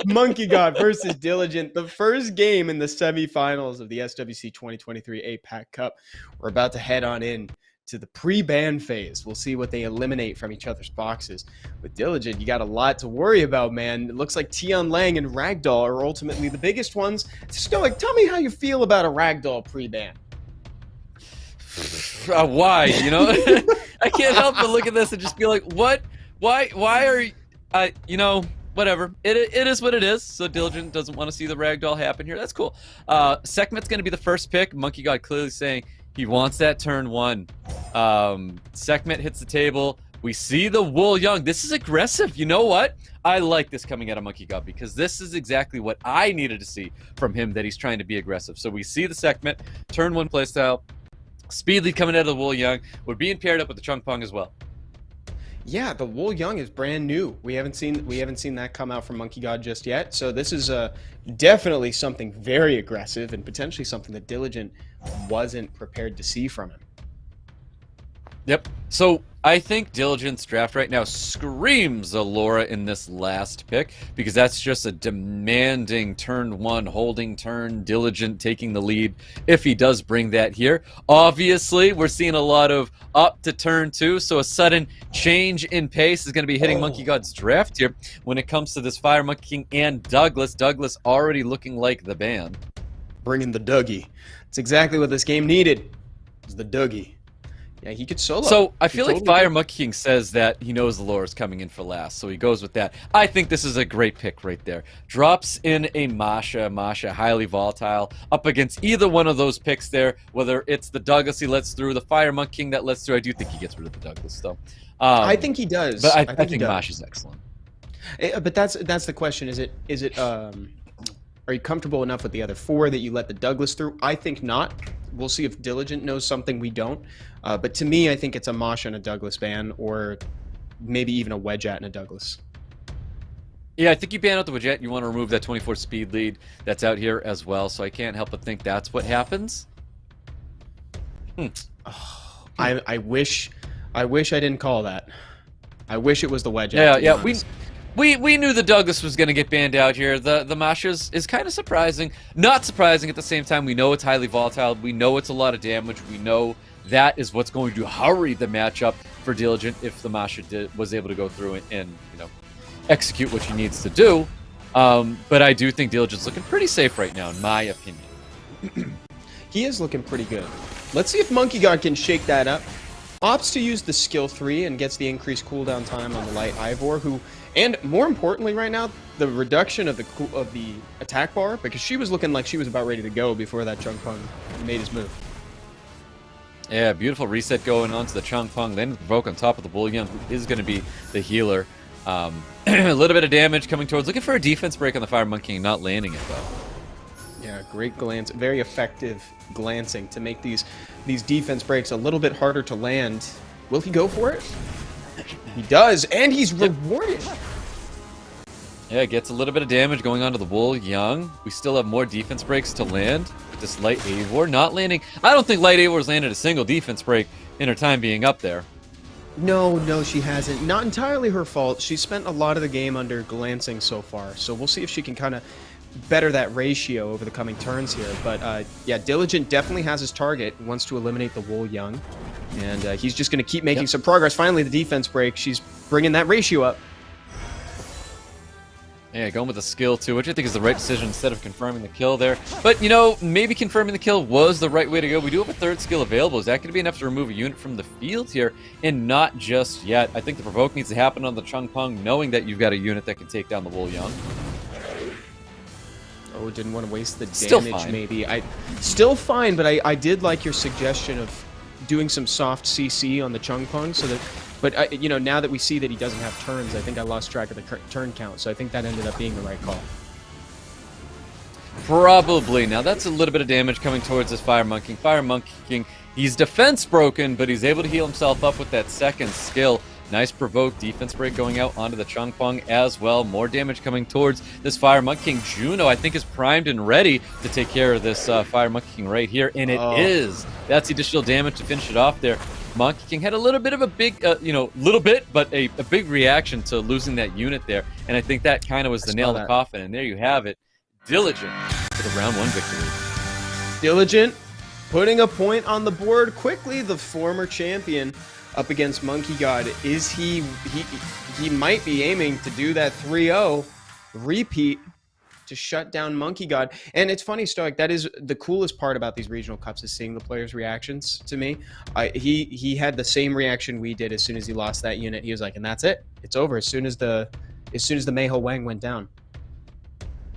Monkey God versus Diligent, the first game in the semifinals of the SWC 2023 APAC Cup. We're about to head on in to the pre-ban phase. We'll see what they eliminate from each other's boxes. With Diligent, you got a lot to worry about, man. It looks like Tian Lang and Ragdoll are ultimately the biggest ones. Stoic, tell me how you feel about a Ragdoll pre-ban. Why? You know, I can't help but look at this and just be like, what? Why are you, you know, whatever. It is what it is. So Diligent doesn't want to see the ragdoll happen here. That's cool. Sekhmet's going to be the first pick. MONKEYGOD clearly saying he wants that turn one. Sekhmet hits the table. We see the Wool Young. This is aggressive. You know what? I like this coming out of MONKEYGOD because this is exactly what I needed to see from him, that he's trying to be aggressive. So we see the Sekhmet turn one playstyle. Speed lead coming out of the Wool Young. We're being paired up with the Chungpong as well. Yeah, the Wool Young is brand new. We haven't seen that come out from MONKEYGOD just yet. So this is definitely something very aggressive and potentially something that Diligent wasn't prepared to see from him. Yep. So I think Diligent's draft right now screams Allura in this last pick, because that's just a demanding turn one, holding turn, Diligent taking the lead if he does bring that here. Obviously, we're seeing a lot of up to turn two, so a sudden change in pace is going to be hitting MONKEYGOD's draft here when it comes to this Fire Monkey King and Douglas. Douglas already looking like the band. Bringing the Dougie. It's exactly what this game needed. It's the Dougie. Yeah, he could solo. So I feel like Fire Monkey King says that he knows the lore is coming in for last, so he goes with that. I think this is a great pick right there. Drops in a Masha, highly volatile, up against either one of those picks there, whether it's the Douglas he lets through, the Fire Monkey King that lets through. I do think he gets rid of the Douglas, though. I think he does. But I think Masha's excellent. But that's the question. Is it are you comfortable enough with the other four that you let the Douglas through? I think not. We'll see if Diligent knows something we don't. But to me, I think it's a Masha and a Douglas ban, or maybe even a Wedgeat and a Douglas. Yeah, I think you ban out the Wedgeat. You want to remove that 24 speed lead that's out here as well. So I can't help but think that's what happens. Oh, I wish I didn't call that. I wish it was the Wedgeat. Yeah. We knew the Douglas was going to get banned out here. The Masha is kind of surprising. Not surprising at the same time. We know it's highly volatile. We know it's a lot of damage. We know that is what's going to hurry the matchup for Diligent if the Masha was able to go through and you know, execute what she needs to do. But I do think Diligent's looking pretty safe right now, in my opinion. He is looking pretty good. Let's see if MONKEYGOD can shake that up. Opts to use the skill 3 and gets the increased cooldown time on the light Ivor, and more importantly right now, the reduction of the attack bar, because she was looking like she was about ready to go before that Chungpong made his move. Yeah, beautiful reset going on to the Chungpong, then Provoke on top of the Wool Young, who is going to be the healer. A little bit of damage coming towards, looking for a defense break on the Fire Monkey King, not landing it though. Yeah, great glance, very effective glancing to make these defense breaks a little bit harder to land. Will he go for it? He does, and he's rewarded. Yeah, gets a little bit of damage going on to the Wool Young. We still have more defense breaks to land. This Light Eivor not landing. I don't think Light Eivor's landed a single defense break in her time being up there. No, she hasn't. Not entirely her fault. She spent a lot of the game under glancing so far, so we'll see if she can kind of better that ratio over the coming turns here. But yeah, Diligent definitely has his target, wants to eliminate the Wool Young, and he's just going to keep making some progress. Finally, the defense break, she's bringing that ratio up. Yeah, going with the skill too, which I think is the right decision instead of confirming the kill there. But, you know, maybe confirming the kill was the right way to go. We do have a third skill available. Is that going to be enough to remove a unit from the field here? And not just yet. I think the Provoke needs to happen on the Chungpong, knowing that you've got a unit that can take down the Wool Young. Oh, didn't want to waste the Still damage, fine. maybe. Still fine, but I did like your suggestion of doing some soft CC on the Chungpong, so that... But, you know, now that we see that he doesn't have turns, I think I lost track of the turn count, so I think that ended up being the right call. Probably. Now, that's a little bit of damage coming towards this Fire Monkey King. Fire Monkey King, he's defense broken, but he's able to heal himself up with that second skill. Nice Provoke defense break going out onto the Chungpong as well. More damage coming towards this Fire Monkey King. Juno, I think, is primed and ready to take care of this Fire Monkey King right here, and it is. That's the additional damage to finish it off there. Monkey King had a little bit of a big, but a big reaction to losing that unit there. And I think that kind of was the nail in the coffin. And there you have it. Diligent for the round 1 victory. Diligent putting a point on the board quickly. The former champion up against MONKEYGOD. Is he might be aiming to do that 3-0 repeat to shut down MONKEYGOD. And it's funny, Stoic, that is the coolest part about these regional cups, is seeing the players' reactions to me. He had the same reaction we did as soon as he lost that unit. He was like, and that's it. It's over as soon as the Meiho Wang went down.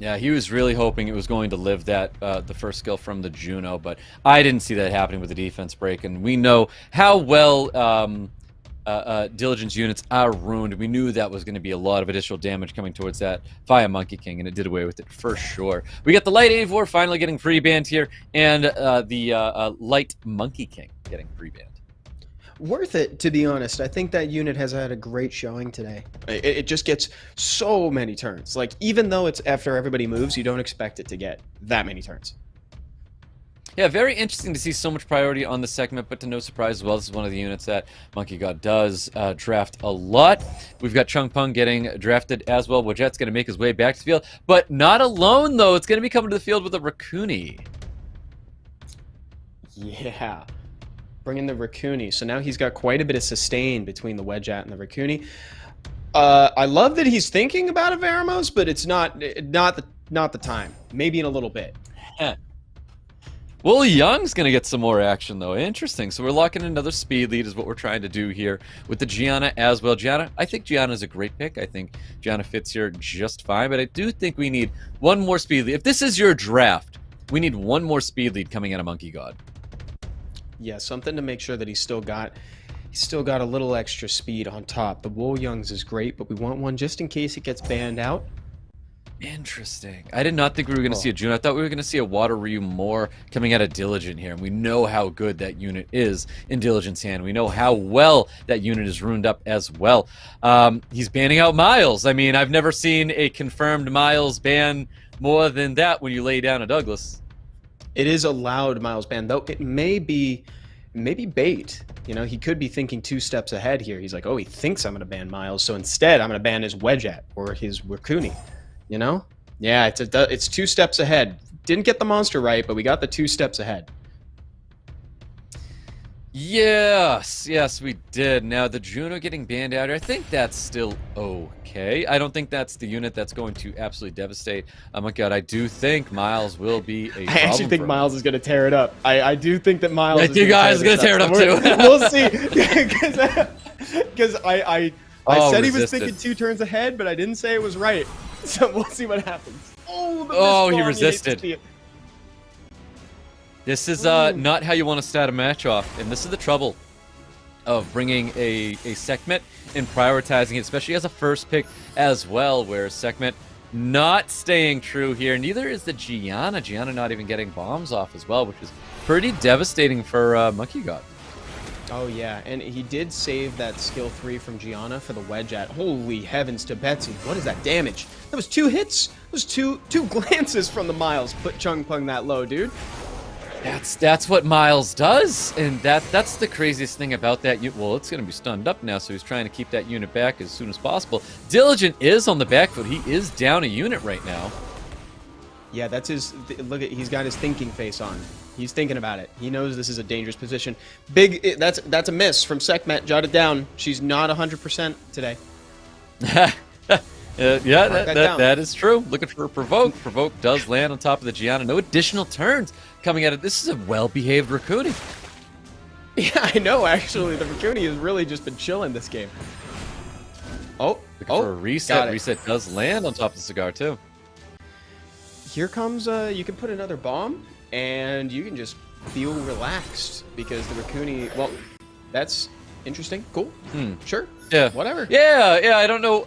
Yeah, he was really hoping it was going to live that the first skill from the Juno, but I didn't see that happening with the defense break, and we know how well Diligent's units are ruined. We knew that was going to be a lot of additional damage coming towards that via Monkey King, and it did away with it for sure. We got the Light Avor finally getting pre-banned here, and the Light Monkey King getting pre-banned. Worth it, to be honest. I think that unit has had a great showing today. It just gets so many turns. Like, even though it's after everybody moves, you don't expect it to get that many turns. Yeah, very interesting to see so much priority on the segment, but to no surprise as well, this is one of the units that MONKEYGOD does draft a lot. We've got Chung Pung getting drafted as well. Wajet's going to make his way back to the field, but not alone, though. It's going to be coming to the field with a Raccoony. Yeah. Bringing the Raccoony. So now he's got quite a bit of sustain between the Wedgeat and the Raccoony. I love that he's thinking about a Veramos, but it's not the time. Maybe in a little bit. Well, Young's going to get some more action, though. Interesting. So we're locking in another speed lead is what we're trying to do here with the Gianna as well. Gianna, I think Gianna is a great pick. I think Gianna fits here just fine, but I do think we need one more speed lead. If this is your draft, we need one more speed lead coming out of MONKEYGOD. Yeah, something to make sure that he's still got a little extra speed on top. The Wool Youngs is great, but we want one just in case it gets banned out. Interesting. I did not think we were going to see a June. I thought we were going to see a Water Ryu more coming out of Diligent here, and we know how good that unit is in Diligent's hand. We know how well that unit is ruined up as well. He's banning out Miles. I mean, I've never seen a confirmed Miles ban more than that when you lay down a Douglas. It is a loud Miles ban, though it may be bait. You know, he could be thinking 2 steps ahead here. He's like, oh, he thinks I'm going to ban Miles, so instead I'm going to ban his Wedgeat or his Raccoony. You know? Yeah, it's 2 steps ahead. Didn't get the monster right, but we got the 2 steps ahead. Yes, we did. Now, the Juno getting banned out here, I think that's still okay. I don't think that's the unit that's going to absolutely devastate. Oh my god, I do think Miles will be a problem. I actually think Miles is going to tear it up. I do think that Miles is you guys are going to tear it up too. We'll see. Because I said he was thinking 2 turns ahead, but I didn't say it was right. So we'll see what happens. Oh, he resisted. This is not how you want to start a match off, and this is the trouble of bringing a Sekhmet and prioritizing it, especially as a first pick as well, where Sekhmet not staying true here. Neither is the Gianna. Gianna not even getting bombs off as well, which is pretty devastating for MONKEYGOD. Oh yeah, and he did save that skill 3 from Gianna for the Wedgeat. Holy heavens to Betsy, what is that damage? That was 2 hits. That was two glances from the Miles. Put Chung Pung that low, dude. That's what Miles does, and that's the craziest thing about that. Well, it's going to be stunned up now, so he's trying to keep that unit back as soon as possible. Diligent is on the back foot. He is down a unit right now. Yeah, that's his. Look at, he's got his thinking face on. He's thinking about it. He knows this is a dangerous position. That's a miss from Sekhmet. Jot it down. She's not 100% today. That is true. Looking for a Provoke. Provoke does land on top of the Gianna. No additional turns coming at it. This is a well-behaved Raccoony. Yeah, I know, actually. The Raccoony has really just been chilling this game. Looking for a reset. Reset does land on top of the Cigar, too. Here comes, you can put another bomb, and you can just feel relaxed, because the Raccoony, well, that's interesting. Cool. Sure. Yeah. Whatever. Yeah, I don't know.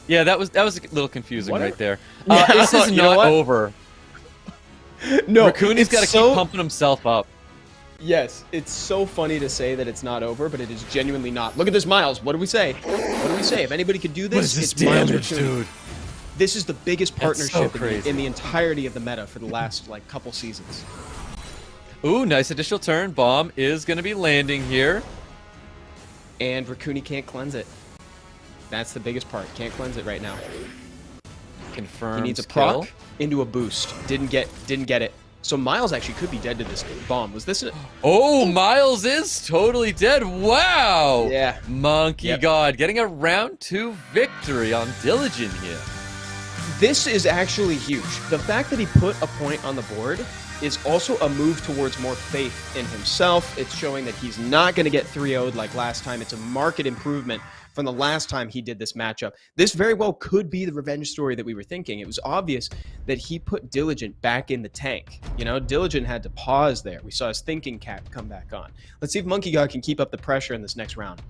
Yeah, that was a little confusing right there. This is not over. No, Raccoony's got to keep pumping himself up. Yes, it's so funny to say that it's not over, but it is genuinely not. Look at this, Miles. What do we say? What do we say? If anybody could do this, it's Miles Raccoony. Dude? This is the biggest partnership so in the entirety of the meta for the last couple seasons. Ooh, nice additional turn. Bomb is going to be landing here. And Raccoon can't cleanse it. That's the biggest part. Can't cleanse it right now. Confirmed. He needs a kill. proc into a boost. Didn't get it. So Miles actually could be dead to this bomb. Was this? Oh, Miles is totally dead. Wow. Yeah. MONKEYGOD getting a round 2 victory on Diligent here. This is actually huge. The fact that he put a point on the board is also a move towards more faith in himself. It's showing that he's not going to get 3-0'd like last time. It's a marked improvement from the last time he did this matchup. This very well could be the revenge story that we were thinking. It was obvious that he put Diligent back in the tank. You know, Diligent had to pause there. We saw his thinking cap come back on. Let's see if MONKEYGOD can keep up the pressure in this next round.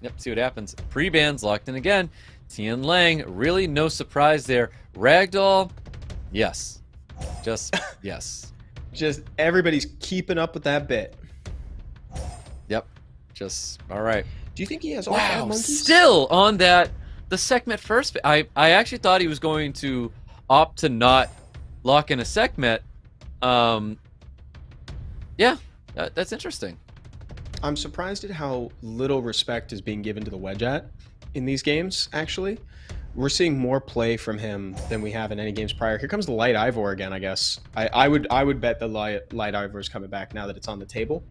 Yep, see what happens. Pre-ban's locked in again. Tian Lang, really no surprise there. Ragdoll, yes. Just, yes. Just everybody's keeping up with that bit. Yep, just, all right. Do you think he has all 5 monkeys? Still on that, the Sekhmet first. I actually thought he was going to opt to not lock in a Sekhmet. Yeah, that's interesting. I'm surprised at how little respect is being given to the Wedge in these games, actually. We're seeing more play from him than we have in any games prior. Here comes the Light Ivor again, I guess. I would bet the Light Ivor is coming back now that it's on the table.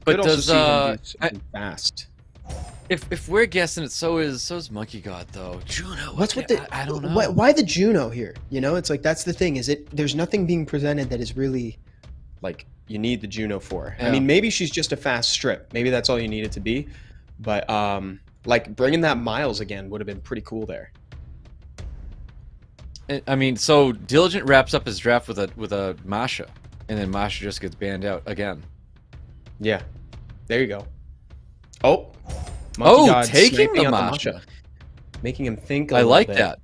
But Could does also see him do something fast? If we're guessing it, so is MONKEYGOD though. Juno. What's with the? I don't know. Why the Juno here? You know, it's like that's the thing. Is it? There's nothing being presented that is really like you need the Juno for. Yeah. I mean, maybe she's just a fast strip. Maybe that's all you need it to be. But like bringing that Miles again would have been pretty cool there. I mean, so Diligent wraps up his draft with a Masha, and then Masha just gets banned out again. Yeah, there you go. Oh, MONKEYGOD taking the Masha, making him think. I like that.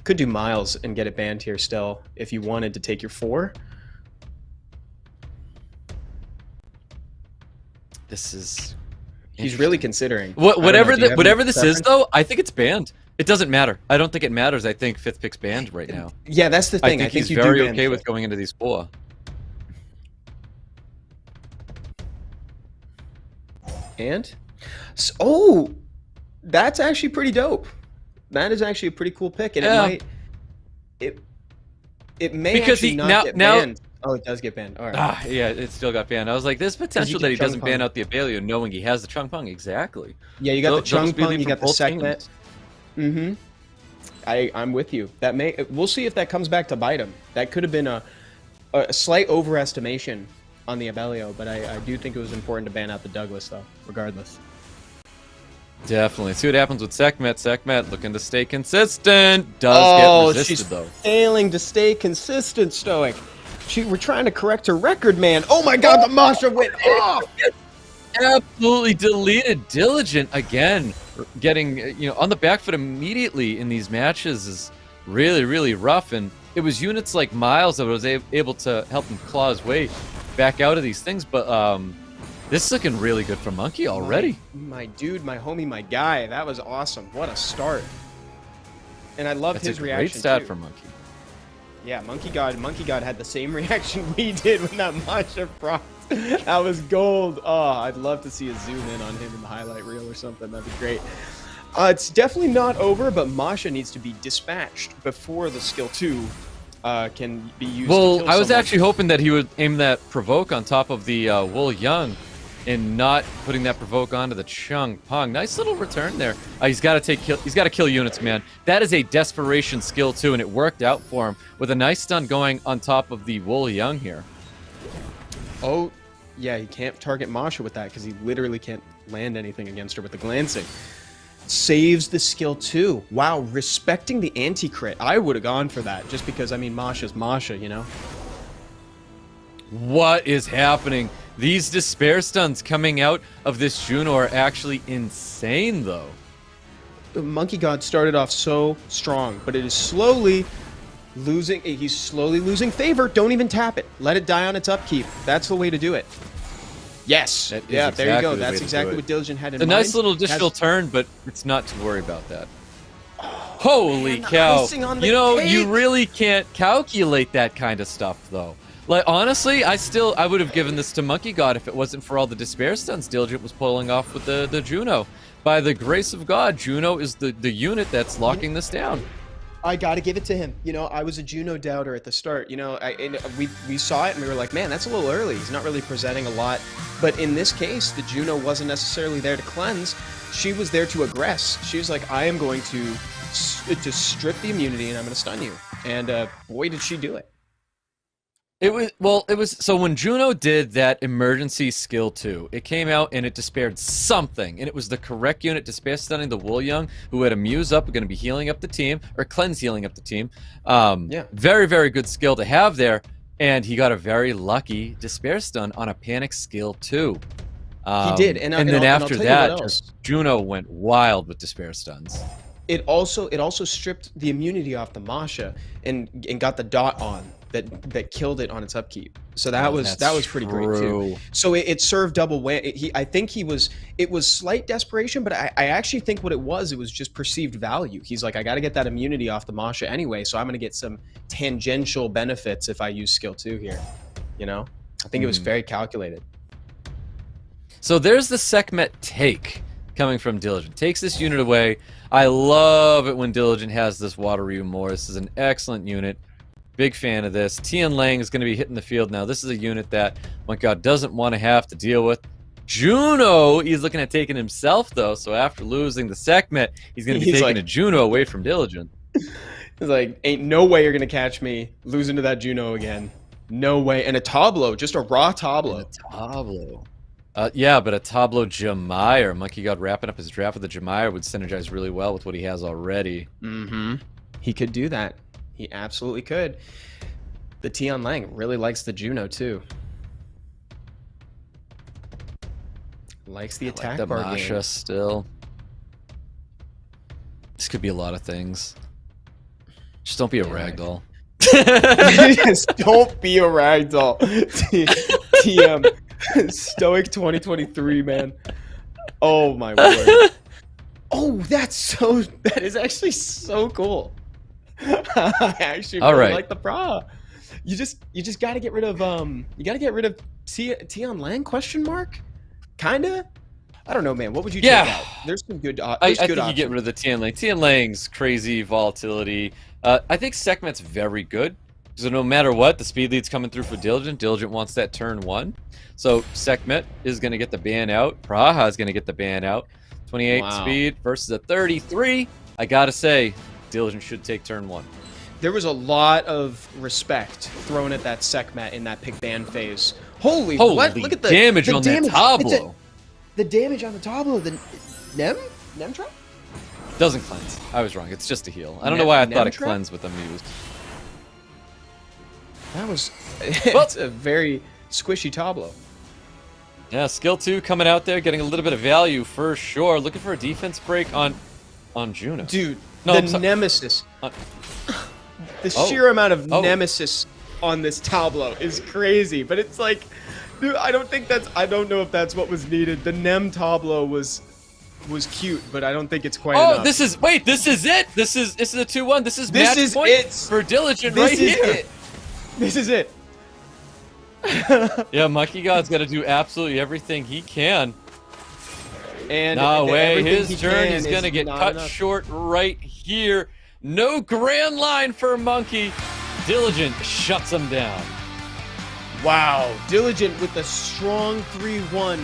Could do Miles and get it banned here still if you wanted to take your 4. This is. He's really considering. Whatever this is, though, I think it's banned. It doesn't matter. I don't think it matters. I think 5th pick's banned right now. Yeah, that's the thing. I think he's very okay with going into these 4. And oh, that's actually pretty dope. That is actually a pretty cool pick, and it may because actually not get banned. Oh, it does get banned. All right. Yeah, it still got banned. I was like, there's potential that he doesn't ban out the Abelio, knowing he has the Chung Pung. Exactly. Yeah, you got the Chung Pung, you got the Sekhmet. Mm-hmm. I'm with you. That we'll see if that comes back to bite him. That could have been a slight overestimation on the Abelio, but I do think it was important to ban out the Douglas, though, regardless. Definitely. See what happens with Sekhmet. Sekhmet looking to stay consistent. Does get resisted, though. Failing to stay consistent, Stoic. We're trying to correct her record, man. Oh my god, the Masha went off! Absolutely deleted. Diligent again. Getting, on the back foot immediately in these matches is really, really rough. And it was units like Miles that was able to help him claw his way back out of these things. But this is looking really good for Monkey already. My dude, my homie, my guy. That was awesome. What a start. And I loved his reaction, great stat too. for Monkey. Yeah, MONKEYGOD had the same reaction we did when that Masha proc. That was gold. Oh, I'd love to see a zoom in on him in the highlight reel or something. That'd be great. It's definitely not over, but Masha needs to be dispatched before the skill 2 can be used to kill I was someone. actually hoping that he would aim that provoke on top of the Wool Young and not putting that provoke onto the Chung Pung. Nice little return there. He's got to kill units, man. That is a desperation skill too, and it worked out for him with a nice stun going on top of the Wool Young here. Oh, yeah, he can't target Masha with that because he literally can't land anything against her with the glancing. Saves the skill 2. Wow, respecting the anti-crit. I would have gone for that just because, I mean, Masha's Masha, you know? What is happening? These despair stuns coming out of this Juno are actually insane, though. The MONKEYGOD started off so strong, but it is slowly losing. He's slowly losing favor. Don't even tap it. Let it die on its upkeep. That's the way to do it. Yes. Yeah, there you go. That's exactly what Diligent had in mind. A nice little additional turn, but it's not to worry about that. Holy cow. You know, you really can't calculate that kind of stuff, though. Like, honestly, I would have given this to MONKEYGOD if it wasn't for all the despair stuns Diligent was pulling off with the Juno. By the grace of God, Juno is the unit that's locking this down. I got to give it to him. You know, I was a Juno doubter at the start. You know, we saw it and we were like, man, that's a little early. He's not really presenting a lot. But in this case, the Juno wasn't necessarily there to cleanse. She was there to aggress. She was like, I am going to strip the immunity and I'm going to stun you. And boy, did she do it. It was so when Juno did that emergency skill 2, it came out and it despaired something, and it was the correct unit despair stunning the Wool Young, who had a Muse up, going to be healing up the team, or cleanse healing up the team. Yeah, very, very good skill to have there, and he got a very lucky despair stun on a panic skill 2. He did, and then after that, just Juno went wild with despair stuns. It also stripped the immunity off the Masha and got the dot on that killed it on its upkeep. So that was pretty great too. So it served double whammy. I think it was slight desperation, but I actually think what it was just perceived value. He's like, I got to get that immunity off the Masha anyway, so I'm going to get some tangential benefits if I use skill 2 here. You know, I think it was very calculated. So there's the Sekhmet take coming from Diligent. Takes this unit away. I love it when Diligent has this Water Rune more. This is an excellent unit. Big fan of this. Tian Lang is going to be hitting the field now. This is a unit that MONKEYGOD doesn't want to have to deal with. Juno, he's looking at taking himself, though. So after losing the Sekhmet, he's going to be taking a Juno away from Diligent. He's like, ain't no way you're going to catch me losing to that Juno again. No way. And a Tableau, just a raw Tableau. Yeah, but a Tableau Jemire. MONKEYGOD wrapping up his draft with the Jemire would synergize really well with what he has already. He could do that. He absolutely could. The Tian Lang really likes the Juno too. Likes the attack bar game. Masha still. This could be a lot of things. Just don't be a ragdoll. Just don't be a ragdoll. TM Stoic 2023, man. Oh my word. Oh, that is actually so cool. I actually really like the bra. You just gotta get rid of Tian Lang ? Kinda. I don't know, man. What would you take out? There's some good. I think you get rid of the Tian Lang. Tian Lang's crazy volatility. I think Sekhmet's very good. So no matter what, the speed lead's coming through for Diligent. Diligent wants that turn 1. So Sekhmet is going to get the ban out. Praha is going to get the ban out. 28 speed versus a 33. I got to say, Diligent should take turn 1. There was a lot of respect thrown at that Sekhmet in that pick ban phase. Holy what? Look at the damage on that Tableau. The damage on the Tableau. The Nem trap? Doesn't cleanse. I was wrong. It's just a heal. I don't know why I thought it cleansed with a Muse. That was it's a very squishy Tableau. Yeah, skill 2 coming out there, getting a little bit of value for sure. Looking for a defense break on Juno. Dude, the Nemesis. The sheer amount of Nemesis on this Tableau is crazy. But it's like, dude, I don't know if that's what was needed. The Nem Tableau was cute, but I don't think it's quite enough. This is it. This is a 2-1. This is match point for Diligent right here. This is it. Yeah, MONKEYGOD's got to do absolutely everything he can. And no way, his turn is going to get cut short right here. No grand line for Monkey. Diligent shuts him down. Wow, Diligent with a strong 3-1.